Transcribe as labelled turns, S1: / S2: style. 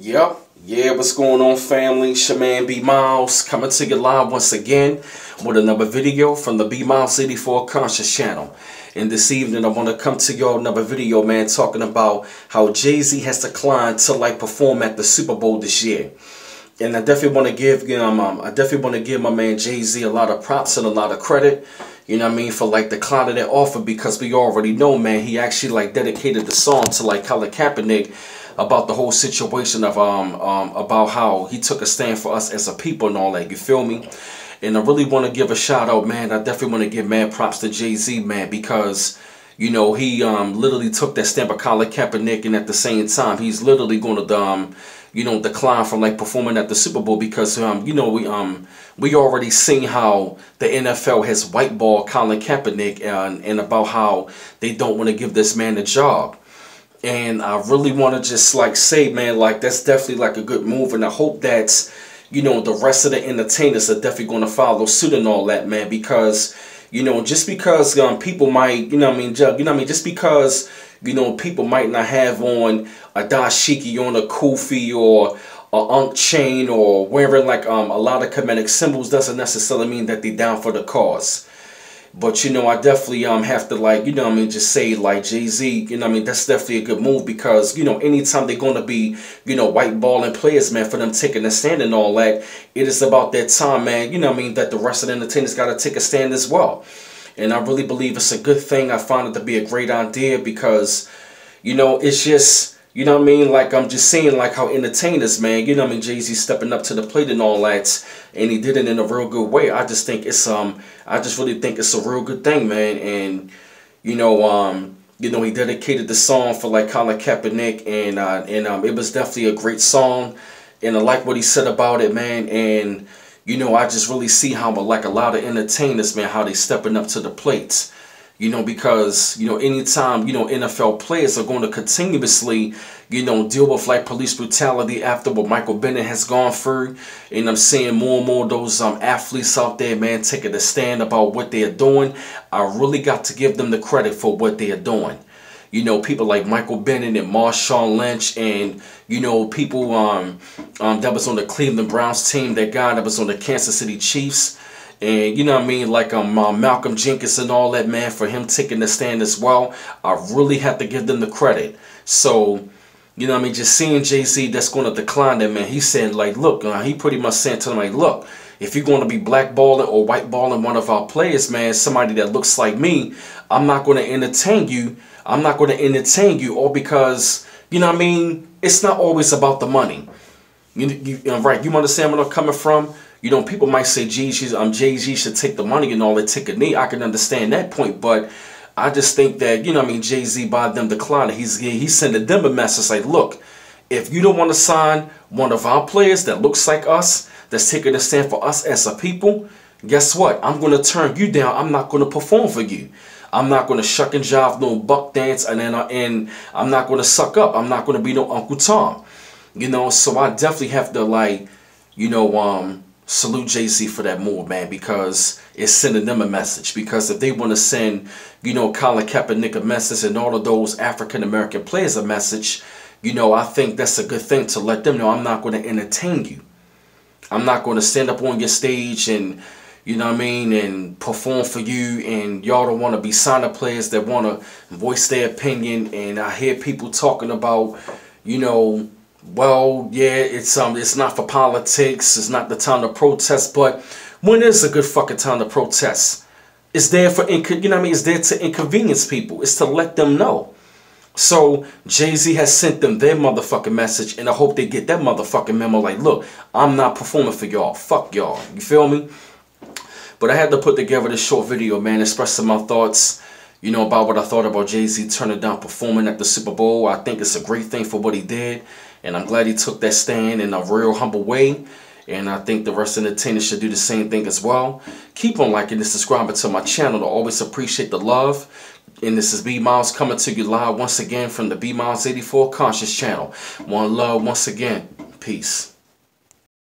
S1: Yep. Yeah, what's going on, family? It's your man B Miles coming to you live once again with another video from the B Miles 84 Conscious channel. And this evening I want to come to y'all another video, man, talking about how Jay-Z has declined to perform at the Super Bowl this year. And I definitely want to give my man Jay-Z a lot of props and a lot of credit, you know what I mean, for declining that offer, because we already know, man, he actually dedicated the song to Colin Kaepernick about the whole situation of about how he took a stand for us as a people and all that, you feel me? And I really want to give a shout out, man. I definitely want to give mad props to Jay-Z, man, because you know he literally took that stand for Colin Kaepernick, and at the same time he's literally going to decline from performing at the Super Bowl, because we already seen how the NFL has whiteballed Colin Kaepernick, and about how they don't want to give this man a job. And I really want to just say, man, that's definitely a good move, and I hope that the rest of the entertainers are definitely going to follow suit and all that, man, because just because people might just because people might not have on a dashiki on a kufi or a unk chain or wearing a lot of comedic symbols doesn't necessarily mean that they're down for the cause. But I definitely have to just say Jay-Z, that's definitely a good move, because anytime they're going to be white balling players, man, for them taking a stand and all that, it is about that time, man, that the rest of the entertainers got to take a stand as well. And I really believe it's a good thing. I find it to be a great idea, because it's just I'm just saying how entertainers, man, Jay-Z stepping up to the plate and all that, and he did it in a real good way. I just think it's I just really think it's a real good thing, man. And he dedicated the song for Colin Kaepernick, and it was definitely a great song, and I like what he said about it, man. And I just really see how a lot of entertainers, man, how they stepping up to the plate. Because anytime NFL players are going to continuously deal with police brutality after what Michael Bennett has gone through, and I'm seeing more and more of those athletes out there, man, taking a stand about what they are doing. I really got to give them the credit for what they are doing. People like Michael Bennett and Marshawn Lynch, and people that was on the Cleveland Browns team, that guy that was on the Kansas City Chiefs. And Malcolm Jenkins and all that, man, for him taking the stand as well. I really have to give them the credit. So, just seeing Jay-Z that's going to decline that, man, he said, look, he pretty much said to them, look, if you're going to be blackballing or whiteballing one of our players, man, somebody that looks like me, I'm not going to entertain you. I'm not going to entertain you, all because, it's not always about the money. Right, you understand where I'm coming from? People might say, Jay-Z should take the money and all that, take a knee. I can understand that point, but I just think that, Jay-Z, by them declining, he's sending them a message look, if you don't want to sign one of our players that looks like us, that's taking a stand for us as a people, guess what? I'm going to turn you down. I'm not going to perform for you. I'm not going to shuck and jive no buck dance, and I'm not going to suck up. I'm not going to be no Uncle Tom. So I definitely have to, salute Jay-Z for that move, man, because it's sending them a message. Because if they want to send, Colin Kaepernick a message, and all of those African-American players a message, I think that's a good thing to let them know I'm not going to entertain you. I'm not going to stand up on your stage and, and perform for you, and y'all don't want to be signing players that want to voice their opinion. And I hear people talking about, well, yeah, it's not for politics. It's not the time to protest. But when is a good fucking time to protest? It's there for it's there to inconvenience people. It's to let them know. So Jay-Z has sent them their motherfucking message, and I hope they get that motherfucking memo. Look, I'm not performing for y'all. Fuck y'all. You feel me? But I had to put together this short video, man, expressing my thoughts, about what I thought about Jay-Z turning down performing at the Super Bowl. I think it's a great thing for what he did. And I'm glad he took that stand in a real humble way. And I think the rest of the entertainers should do the same thing as well. Keep on liking and subscribing to my channel. I always appreciate the love. And this is B Miles coming to you live once again from the B Miles 84 Conscious channel. One love once again. Peace.